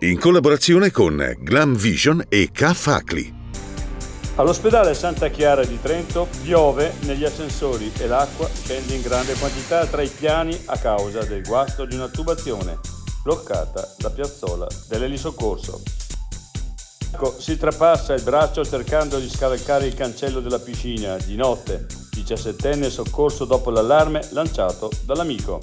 in collaborazione con Glam Vision e K-Facli. All'ospedale Santa Chiara di Trento piove negli ascensori e l'acqua scende in grande quantità tra i piani a causa del guasto di una tubazione bloccata da piazzola dell'elisoccorso. Si trapassa il braccio cercando di scavalcare il cancello della piscina di notte. 17enne soccorso dopo l'allarme lanciato dall'amico.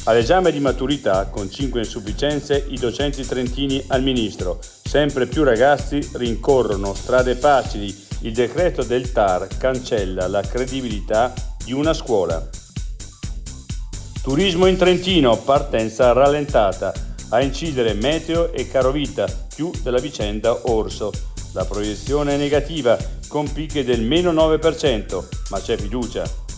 All'esame di maturità con 5 insufficienze i docenti trentini al ministro. Sempre più ragazzi rincorrono strade facili. Il decreto del TAR cancella la credibilità di una scuola. Turismo in Trentino, partenza rallentata. A incidere meteo e carovita più della vicenda Orso. La proiezione è negativa con picche del meno 9%, ma c'è fiducia.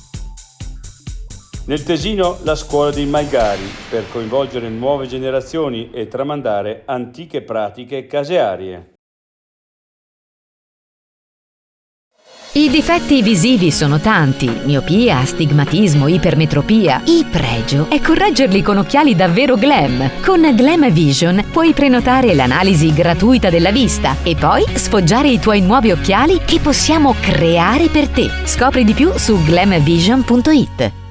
Nel Tesino la scuola dei Malgari per coinvolgere nuove generazioni e tramandare antiche pratiche casearie. I difetti visivi sono tanti: miopia, astigmatismo, ipermetropia. Il pregio è correggerli con occhiali davvero glam. Con Glam Vision puoi prenotare l'analisi gratuita della vista e poi sfoggiare i tuoi nuovi occhiali che possiamo creare per te. Scopri di più su glamvision.it.